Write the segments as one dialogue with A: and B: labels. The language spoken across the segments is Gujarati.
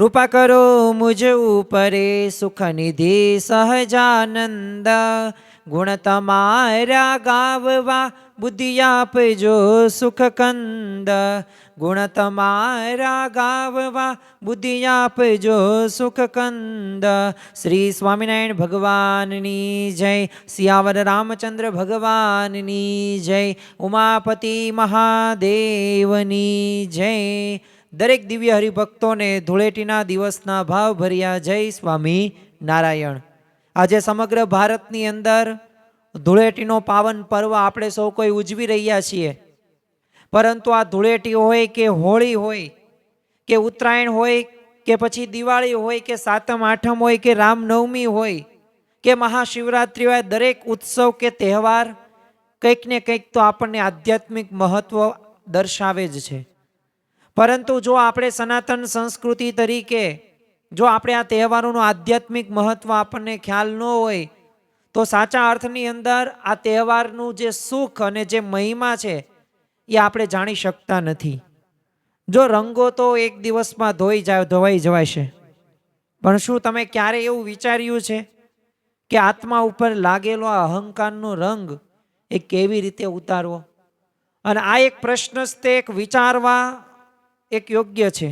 A: कृपा करो मुझ ऊपरे सुख निधि सहजानंद। गुण तमारा गाववा बुद्धि आपजो सुख कंद। गुण तमारा गाववा बुद्धि आपजो सुख कंद। श्री स्वामिनारायण भगवाननी जय। सियावर रामचंद्र भगवाननी जय। उमापति महादेवनी जय। दरेक दिव्य हरिभक्तों ने धूळेटीना दिवसना भावभर्या जय स्वामी नारायण। आज समग्र भारतनी अंदर धूळेटीनो पावन पर्व आपणे सौ कोई उजवी रह्या छीए। परंतु आ धूळेटी होय के होळी होय के उत्तरायण होय के पछी दिवाળી होय के सातम आठम होय के रामनवमी होय के महाशिवरात्रि होय, दरेक उत्सव के तहेवार कंईक ने कंईक तो आपणे आध्यात्मिक महत्व दर्शावे ज छे। परंतु जो આપણે સનાતન સંસ્કૃતિ તરીકે જો આપણે આ તહેવારોનું આધ્યાત્મિક મહત્વ આપણને ખ્યાલ ન હોય તો સાચા અર્થની અંદર આ તહેવારનું જે સુખ અને જે મહિમા છે એ આપણે જાણી શકતા નથી। જો રંગો તો એક દિવસમાં ધોવાઈ જવાશે, પણ શું તમે ક્યારે એવું વિચાર્યું છે કે આત્મા ઉપર લાગેલો આ અહંકારનો રંગ એ કેવી રીતે ઉતારવો? અને આ એક પ્રશ્ન જ તે એક વિચારવા एक योग्य है।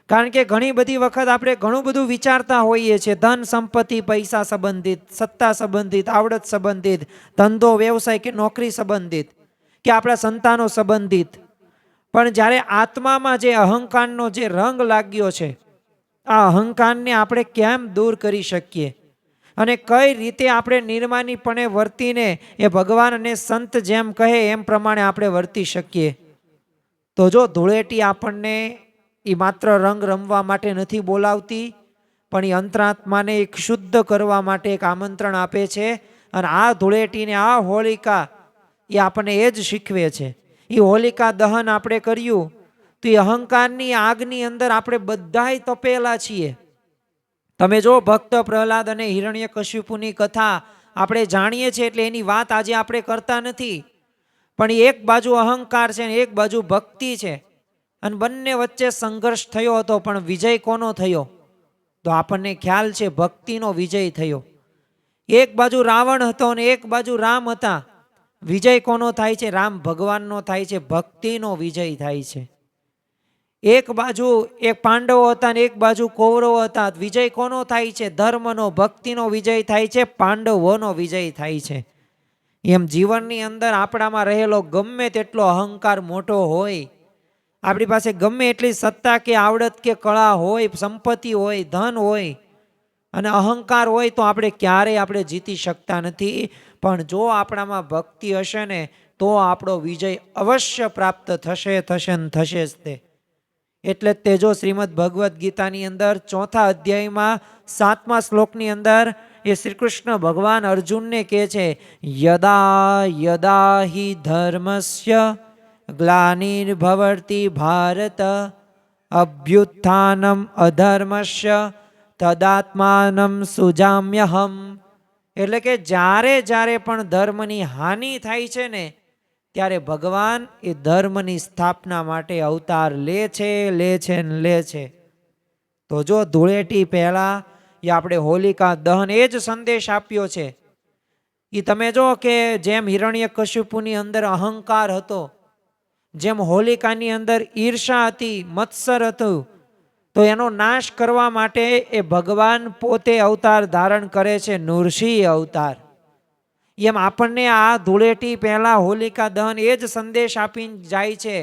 A: कारण के घणी बधी वखत आपणे घणुं बधुं विचारता होईए छे, धन संपत्ति पैसा संबंधित, सत्ता संबंधित, आवड़त संबंधित, धंधो व्यवसाय के नौकरी संबंधित के आपणा संतानो संबंधित। पण ज्यारे आत्मामां जे अहंकारनो जे रंग लाग्यो छे आ अहंकारने आपणे केम दूर करी शकीए अने कई रीते आपणे निर्माणीपणे वर्तीने ए भगवान अने संत जेम कहे एम प्रमाणे आपणे वर्ती शकीए। तो जो धूळेटी आपने ये मात्र रंग रमवा माटे नहीं बोलावती, पण ये अंतरात्माने एक शुद्ध करवा माटे एक आमंत्रण आपे छे। अने आ धूळेटी ने आ होलिका ये आपने एज शीखवे छे। ये होलिका दहन आपणे कर्युं तो ये अहंकारनी आगनी अंदर आपणे बधाय तपेला छीए। तमे जो भक्त प्रहलाद अने हिरण्यकशिपुनी कथा आपणे जाणीए छे एटले एनी वात आजे आपणे करता नथी। पण एक बाजू अहंकार है, एक बाजू भक्ति है, अने बंने वच्चे संघर्ष थयो हतो, पण विजय कोनो थयो? तो आपने ख्याल है भक्तिनो विजय थयो। एक बाजू रावण हतो ने एक बाजू राम हता। विजय कोनो थाय छे? राम भगवाननो थाय छे, भक्तिनो विजय थाय छे। एक बाजू एक पांडवो हता ने एक बाजू कौरवो हता। विजय कोनो थाय छे? धर्मनो भक्तिनो विजय थाय छे, पांडवोनो विजय थाय छे। एम जीवननी अंदर आपणामां रहेलो गमे तेटलो अहंकार मोटो होय, आपणी पासे गमे एटली सत्ता के आवड़त के कला होय, संपत्ति होय, धन होय अने अहंकार होय तो आपणे क्यारेय आपणे जीती शकता नथी। पण जो आपणामां भक्ति हशे ने तो आपणो विजय अवश्य प्राप्त थशे थशे ने थशे ज ते। एटले ते जो श्रीमद भगवत गीतानी अंदर 4था अध्यायमां 7मा श्लोकनी अंदर ये श्री कृष्ण भगवान अर्जुन ने कहे छे, यदा यदा हि धर्मस्य ग्लानिर्भवति भारत अभ्युत्थानम अधर्मस्य तदात्मानं सुजाम्यहम्। एटले के जारे जारे पण धर्मनी हानि थाय छे ने त्यारे भगवान ए धर्मनी स्थापना माटे अवतार ले छे। तो जो धूळेटी पहेला ये आपणे होलिका दहन एज संदेश आप्यो छे। ये तमे जो के जेम हिरण्यकशिपुनी अंदर अहंकार हतो, जेम होलिकानी अंदर ईर्षा हती, मत्सर हतो, तो एनो नाश करवा माटे ए भगवान पोते अवतार धारण करे छे, नृसिंह अवतार। एम आपने आ धूळेटी पहेला होलिका दहन एज संदेश आपीने जाय छे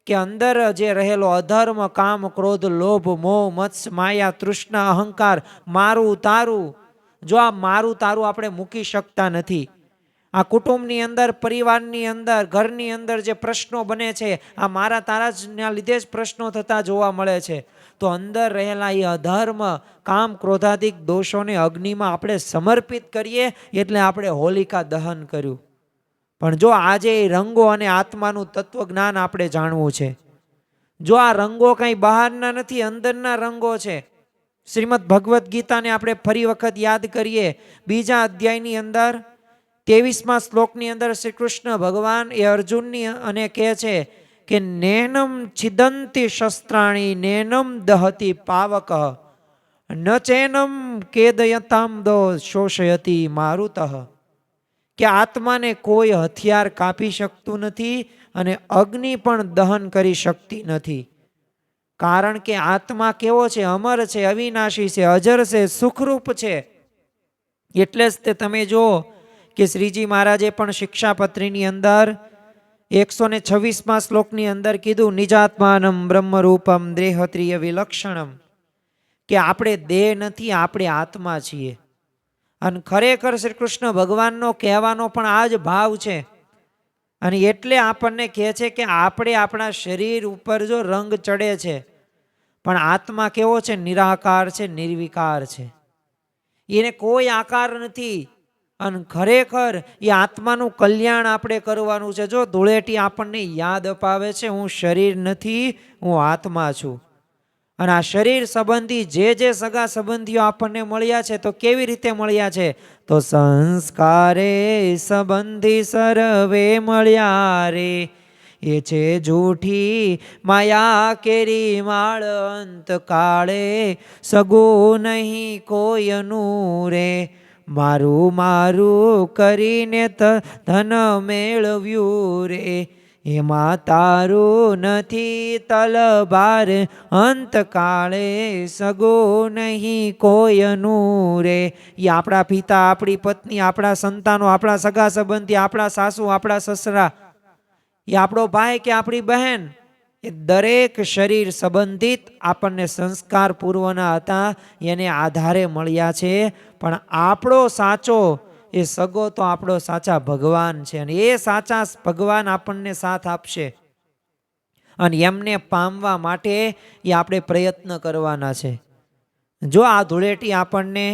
A: कि अंदर जे रहेलो अधर्म, काम, क्रोध, लोभ, मोह, मत्स्य, माया, तृष्णा, अहंकार, मारू तारू, जो आ मारू तारू आपणे मूकी शकता नथी। आ कुटुंबनी अंदर, परिवारनी अंदर, घरनी अंदर जे प्रश्नो बने छे आ मारा तारा ना लीधे ज प्रश्नो थता जोवा मळे छे। तो अंदर रहेला ये अधर्म, काम, क्रोधादिक दोषोने अग्निमां आपणे समर्पित करीए एटले आपणे होलिका दहन कर्युं। पण जो आजे रंगो अने आत्मानुं तत्वज्ञान आपणे जाणवुं छे, जो आ रंगो कई बहारना नथी, अंदरना रंगो छे। श्रीमद भगवत गीता ने आपणे फरी वखत याद करीए, बीजा अध्यायनी अंदर 23मा श्लोकनी अंदर श्री कृष्ण भगवान ए अर्जुननी अने कहे छे કે નેનમ છિદંતી શસ્ત્રાણી નેનમ દહતી પાવક ન ચેનમ કેદયતામ દો શોષયતી મારુતઃ, કે આત્માને કોઈ હથિયાર કાપી શકતું નથી અને અગ્નિ પણ દહન કરી શકતી નથી. કારણ કે આત્મા કેવો છે? અમર છે, અવિનાશી છે, અજર છે, સુખરૂપ છે. એટલે જ તે તમે જો કે શ્રીજી મહારાજે પણ શિક્ષાપત્રીની અંદર 126મા શ્લોકની અંદર કીધું, નિજાત્માનમ બ્રહ્મરૂપમ દેહત્રિય વિલક્ષણમ, કે આપણે દેહ નથી, આપણે આત્મા છીએ. અને ખરેખર શ્રી કૃષ્ણ ભગવાનનો કહેવાનો પણ આ જ ભાવ છે. અને એટલે આપણને કહે છે કે આપણે આપણા શરીર ઉપર જો રંગ ચડે છે, પણ આત્મા કેવો છે? નિરાકાર છે, નિર્વિકાર છે, એને કોઈ આકાર નથી. અને ખરેખર એ આત્માનું કલ્યાણ આપણે કરવાનું છે. જો ધૂળેટી આપણને યાદ અપાવે છે, હું શરીર નથી, હું આત્મા છું. અને આ શરીર સંબંધી જે સગા સંબંધીઓ આપણને મળ્યા છે, તો કેવી રીતે મળ્યા છે? તો સંસ્કારે સંબંધી સર્વે મળ્યા રે, એ છે જૂઠી માયા કેરી માળ, અંત કાળે સગો નહીં કોઈનું રે, મારું મારું કરીને ધન મેળવ્યું રે, એમાં તારું નથી તલબાર, અંતકાળે સગો નહીં કોઈનું રે. એ આપણા પિતા, આપણી પત્ની, આપણા સંતાનો, આપણા સગા સંબંધી, આપણા સાસુ, આપણા સસરા, એ આપણો ભાઈ કે આપણી બહેન, એ દરેક શરીર સંબંધિત આપણને સંસ્કાર પૂર્વના હતા, એને આધારે મળ્યા છે. પણ આપણો સાચો એ સગો તો આપણો સાચા ભગવાન છે. અને એ સાચા ભગવાન આપણને સાથ આપશે. અને એમને પામવા માટે એ આપણે પ્રયત્ન કરવાના છે. જો આ ધૂળેટી આપણને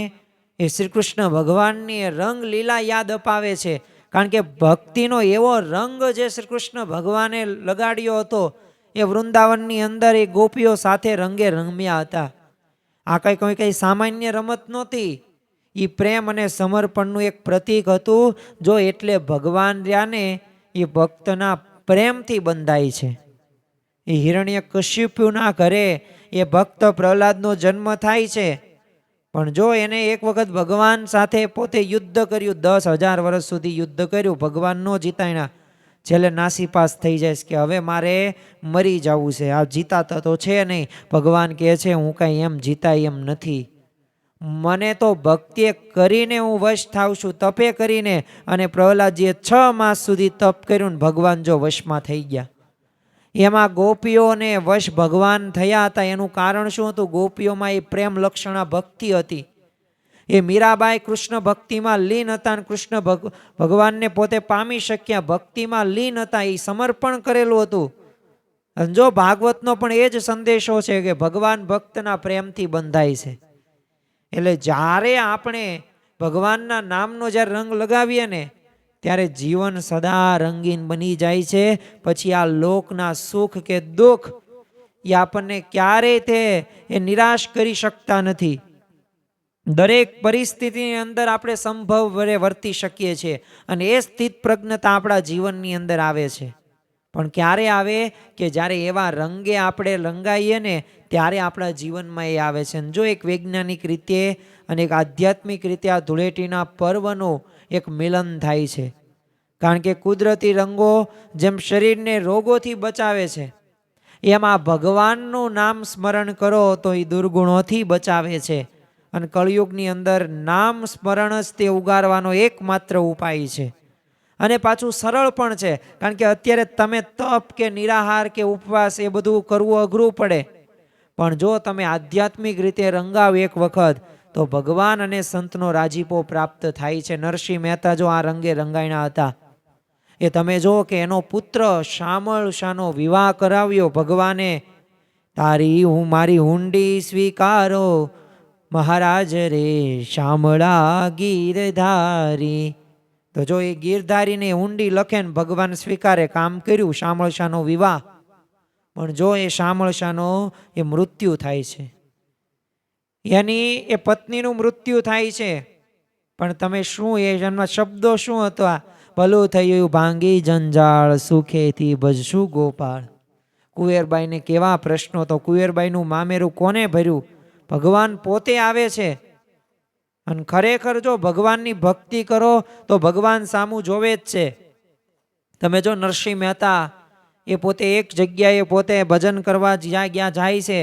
A: એ શ્રી કૃષ્ણ ભગવાનની રંગ લીલા યાદ અપાવે છે. કારણ કે ભક્તિનો એવો રંગ જે શ્રી કૃષ્ણ ભગવાને લગાડ્યો હતો, એ વૃંદાવનની અંદર એ ગોપીઓ સાથે રંગે રમ્યા હતા. આ કઈ સામાન્ય રમત નહોતી. એ પ્રેમ અને સમર્પણનું એક પ્રતીક હતું. જો એટલે ભગવાન રહ્યા ને એ ભક્તના પ્રેમથી બંધાય છે. એ હિરણ્યકશિપુના ઘરે એ ભક્ત પ્રહલાદનો જન્મ થાય છે. પણ જો એને એક વખત ભગવાન સાથે પોતે યુદ્ધ કર્યું, 10,000 વર્ષ સુધી યુદ્ધ કર્યું, ભગવાન નો જીતાયના, છેલ્લે નાસીપાસ થઈ જાય કે હવે મારે મરી જવું છે, આ જીતાતા તો છે નહીં. ભગવાન કહે છે હું કાંઈ એમ જીતાય એમ નથી, મને તો ભક્તિ કરીને હું વશ થાવ છું, તપે કરીને. અને પ્રહલાદજીએ 6 માસ સુધી તપ કર્યું ને ભગવાન જો વશમાં થઈ ગયા. એમાં ગોપીઓને વશ ભગવાન થયા હતા. એનું કારણ શું હતું? ગોપીઓમાં એ પ્રેમ લક્ષણા ભક્તિ હતી. એ મીરાબાઈ કૃષ્ણ ભક્તિમાં લીન હતા અને કૃષ્ણ ભગવાનને પોતે પામી શક્યા, ભક્તિમાં લીન હતા, એ સમર્પણ કરેલું હતું. અને જો ભાગવતનો પણ એ જ સંદેશો છે કે ભગવાન ભક્તના પ્રેમથી બંધાય છે. એટલે જ્યારે આપણે ભગવાનના નામનો જ્યારે રંગ લગાવીએ ને, ત્યારે જીવન સદા રંગીન બની જાય છે. પછી આ લોકના સુખ કે દુઃખ એ આપણને ક્યારેય તે એ નિરાશ કરી શકતા નથી. દરેક પરિસ્થિતિની અંદર આપણે સંભવ વડે વર્તી શકીએ છીએ. અને એ સ્થિત પ્રજ્ઞતા આપણા જીવનની અંદર આવે છે. પણ ક્યારે આવે? કે જ્યારે એવા રંગે આપણે રંગાઈએ ને ત્યારે આપણા જીવનમાં એ આવે છે. જો એક વૈજ્ઞાનિક રીતે અને એક આધ્યાત્મિક રીતે આ ધૂળેટીના પર્વનું એક મિલન થાય છે. કારણ કે કુદરતી રંગો જેમ શરીરને રોગોથી બચાવે છે, એમાં ભગવાનનું નામ સ્મરણ કરો તો એ દુર્ગુણોથી બચાવે છે. અને કળિયુગની અંદર નામ સ્મરણ જ તે ઉગારવાનો એકમાત્ર ઉપાય છે. અને પાછું સરળ પણ છે. કારણ કે અત્યારે તમે તપ કે નિરાહાર કે ઉપવાસ એ બધું કરવું અઘરું પડે. પણ જો તમે આધ્યાત્મિક રીતે રંગાવ એક વખત, તો ભગવાન અને સંતનો રાજીપો પ્રાપ્ત થાય છે. નરસિંહ મહેતા જો આ રંગે રંગાયણા હતા, એ તમે જો કે એનો પુત્ર શામળ શાનો વિવાહ કરાવ્યો ભગવાને. તારી હું મારી હુંડી સ્વીકારો મહારાજ રે શામળા ગીરધારી. તો જો એ ગીરધારીને હુંડી લખે ને ભગવાન સ્વીકારે, કામ કર્યું શામળ શાનો વિવાહ. પણ જો એ શામળ શાનો એ મૃત્યુ થાય છે, એની એ પત્નીનું મૃત્યુ થાય છે. પણ તમે શું એ જન્મ શબ્દો શું હતા? ભલું થયું ભાંગી જંજાળ સુખેથી ભજશું ગોપાળ. કુંવરબાઈને કેવા પ્રશ્નો, તો કુંવરબાઈનું મામેરું કોને ભર્યું? ભગવાન પોતે આવે છે. અને ખરેખર જો ભગવાનની ભક્તિ કરો તો ભગવાન સામું જોવે જ છે. તમે જો નરસિંહ મહેતા એ પોતે એક જગ્યાએ પોતે ભજન કરવા જ્યાં જાય છે.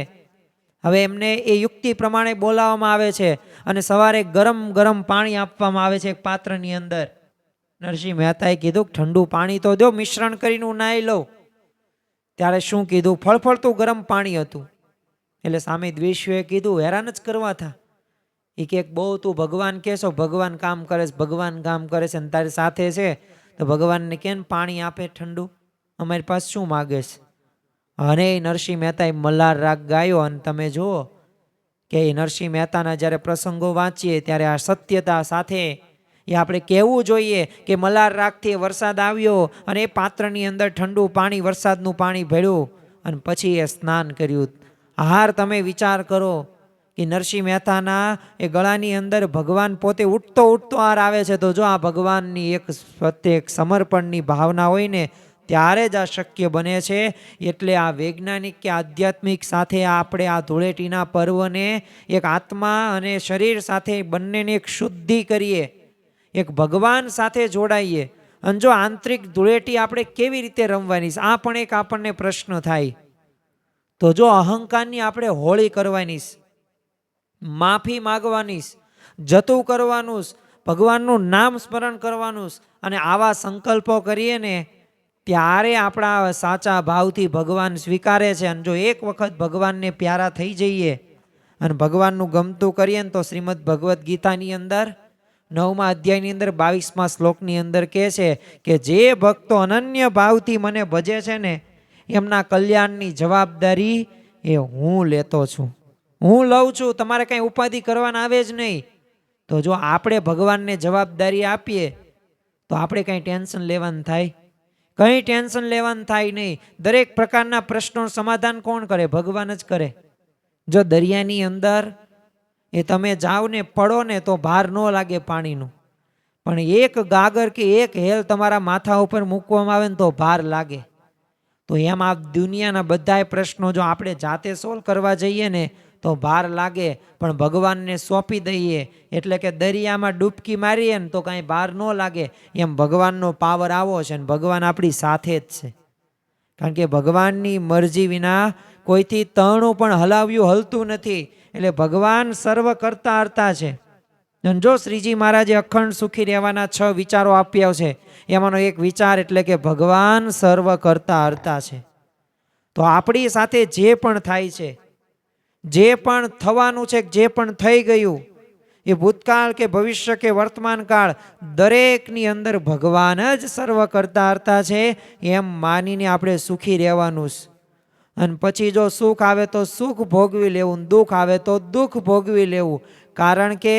A: હવે એમને એ યુક્તિ પ્રમાણે બોલાવવામાં આવે છે અને સવારે ગરમ ગરમ પાણી આપવામાં આવે છે એક પાત્રની અંદર. નરસિંહ મહેતાએ કીધું ઠંડુ પાણી તો દો, મિશ્રણ કરીને હું નાહી લઉં. ત્યારે શું કીધું? ફળફળતું ગરમ પાણી હતું. એટલે સામે દ્વેષીઓએ કીધું હેરાન જ કરવા થા. એ કે બહુ તું ભગવાન કહેશો, ભગવાન કામ કરે છે, ભગવાન કામ કરે છે, અને તારી સાથે છે તો ભગવાનને કેમ પાણી આપે ઠંડુ? અમારી પાસે શું માગે છે? અને નરસિંહ મહેતાએ મલ્હાર રાગ ગાયો. અને તમે જુઓ કે નરસિંહ મહેતાના જ્યારે પ્રસંગો વાંચીએ ત્યારે આ સત્યતા સાથે એ આપણે કહેવું જોઈએ કે મલ્હાર રાગથી વરસાદ આવ્યો અને એ પાત્રની અંદર ઠંડુ પાણી, વરસાદનું પાણી ભળ્યું અને પછી એ સ્નાન કર્યું. હાર તમે વિચાર કરો કે નરસિંહ મહેતાના એ ગળાની અંદર ભગવાન પોતે ઉઠતો ઉઠતો હાર આવે છે. તો જો આ ભગવાનની એક પ્રત્યેક સમર્પણની ભાવના હોય ને ત્યારે જ આ શક્ય બને છે. એટલે આ વૈજ્ઞાનિક કે આધ્યાત્મિક સાથે આપણે આ ધૂળેટીના પર્વને એક આત્મા અને શરીર સાથે બંનેને એક શુદ્ધિ કરીએ, એક ભગવાન સાથે જોડાઈએ. અને જો આંતરિક ધૂળેટી આપણે કેવી રીતે રમવાની, આ પણ એક આપણને પ્રશ્ન થાય. તો જો અહંકારની આપણે હોળી કરવાની, માફી માગવાની, જતું કરવાનું, ભગવાનનું નામ સ્મરણ કરવાનું, અને આવા સંકલ્પો કરીએ ને ત્યારે આપણા સાચા ભાવથી ભગવાન સ્વીકારે છે. અને જો એક વખત ભગવાનને પ્યારા થઈ જઈએ અને ભગવાનનું ગમતું કરીએ ને તો શ્રીમદ ભગવદ્ ગીતાની અંદર 9મા અધ્યાયની અંદર 22મા શ્લોકની અંદર કહે છે કે જે ભક્તો અનન્ય ભાવથી મને ભજે છે ને એમના કલ્યાણની જવાબદારી એ હું લેતો છું, હું લઉં છું. તમારે કંઈ ઉપાધિ કરવાના આવે જ નહીં. તો જો આપણે ભગવાનને જવાબદારી આપીએ તો આપણે કંઈ ટેન્શન લેવાનું થાય? કંઈ ટેન્શન લેવાનું થાય નહીં. દરેક પ્રકારના પ્રશ્નોનું સમાધાન કોણ કરે? ભગવાન જ કરે. જો દરિયાની અંદર એ તમે જાઓ ને પડો ને તો ભાર ન લાગે પાણીનું, પણ એક ગાગર કે એક હેલ તમારા માથા ઉપર મૂકવામાં આવે ને તો ભાર લાગે. તો એમ આ દુનિયાના બધા પ્રશ્નો જો આપણે જાતે સોલ્વ કરવા જઈએ ને તો ભાર લાગે, પણ ભગવાનને સોંપી દઈએ એટલે કે દરિયામાં ડૂબકી મારીએ ને તો કાંઈ ભાર ન લાગે. એમ ભગવાનનો પાવર આવો છે અને ભગવાન આપણી સાથે જ છે. કારણ કે ભગવાનની મરજી વિના કોઈથી તણું પણ હલાવ્યું હલતું નથી. એટલે ભગવાન સર્વ કરતા હરતા છે. જો શ્રીજી મહારાજે અખંડ સુખી રહેવાના 6 વિચારો આપ્યા છે, એમાંનો એક વિચાર એટલે કે ભગવાન સર્વ કરતા હરતા છે. તો આપણી સાથે જે પણ થાય છે, જે પણ થવાનું છે, જે પણ થઈ ગયું, એ ભૂતકાળ કે ભવિષ્ય કે વર્તમાન કાળ દરેકની અંદર ભગવાન જ સર્વ કરતા હરતા છે એમ માનીને આપણે સુખી રહેવાનું. અને પછી જો સુખ આવે તો સુખ ભોગવી લેવું, દુઃખ આવે તો દુઃખ ભોગવી લેવું. કારણ કે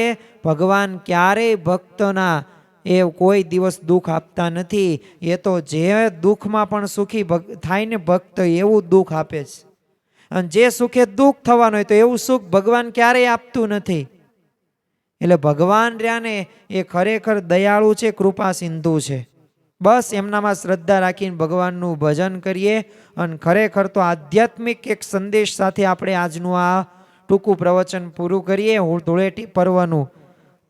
A: ભગવાન ક્યારેય ભક્તના એ કોઈ દિવસ દુઃખ આપતા નથી. એ તો જે દુઃખમાં પણ સુખી થાય ને ભક્ત એવું દુઃખ આપે છે. અને જે સુખે દુઃખ થવાનું હોય તો એવું સુખ ભગવાન ક્યારેય આપતું નથી. એટલે ભગવાન રહ્યા ને એ ખરેખર દયાળુ છે, કૃપા સિંધુ છે. બસ એમનામાં શ્રદ્ધા રાખીને ભગવાનનું ભજન કરીએ. અને ખરેખર તો આધ્યાત્મિક એક સંદેશ સાથે આપણે આજનું આ ટૂંકું પ્રવચન પૂરું કરીએ. ધૂળેટી પર્વનું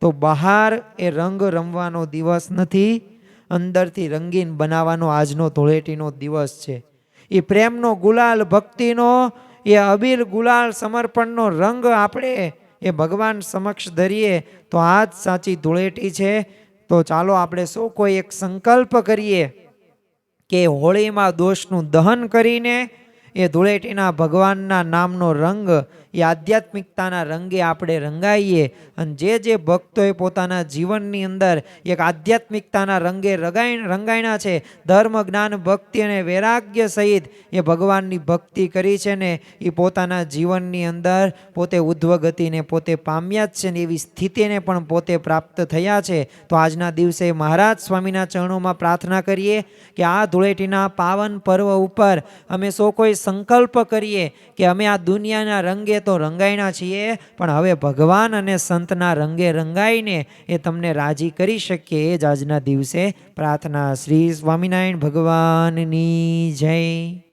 A: તો બહાર એ રંગ રમવાનો દિવસ નથી, અંદરથી રંગીન બનાવવાનો આજનો ધૂળેટીનો દિવસ છે. એ પ્રેમનો ગુલાલ, ભક્તિનો એ અબીર ગુલાલ, સમર્પણનો રંગ આપણે એ ભગવાન સમક્ષ ધરીએ તો આ જ સાચી ધૂળેટી છે. તો ચાલો આપણે સૌ કોઈ એક સંકલ્પ કરીએ કે હોળીમાં દોષનું દહન કરીને એ ધૂળેટીના ભગવાનના નામનો રંગ, એ આધ્યાત્મિકતાના રંગે આપણે રંગાઈએ. અને જે ભક્તોએ પોતાના જીવનની અંદર એક આધ્યાત્મિકતાના રંગે રંગાયણા છે, ધર્મ, જ્ઞાન, ભક્તિ અને વૈરાગ્ય સહિત એ ભગવાનની ભક્તિ કરી છે ને એ પોતાના જીવનની અંદર પોતે ઉદ્ધવગતિને પોતે પામ્યા જ છે ને એવી સ્થિતિને પણ પોતે પ્રાપ્ત થયા છે. તો આજના દિવસે મહારાજ સ્વામીના ચરણોમાં પ્રાર્થના કરીએ કે આ ધૂળેટીના પાવન પર્વ ઉપર અમે સૌ કોઈ સંકલ્પ કરીએ કે અમે આ દુનિયાના રંગે તો રંગાયણા છીએ, પણ હવે ભગવાન અને સંતના રંગે રંગાઈને એ તમને રાજી કરી શકીએ. એ જ આજના દિવસે પ્રાર્થના. શ્રી સ્વામિનારાયણ ભગવાનની જય.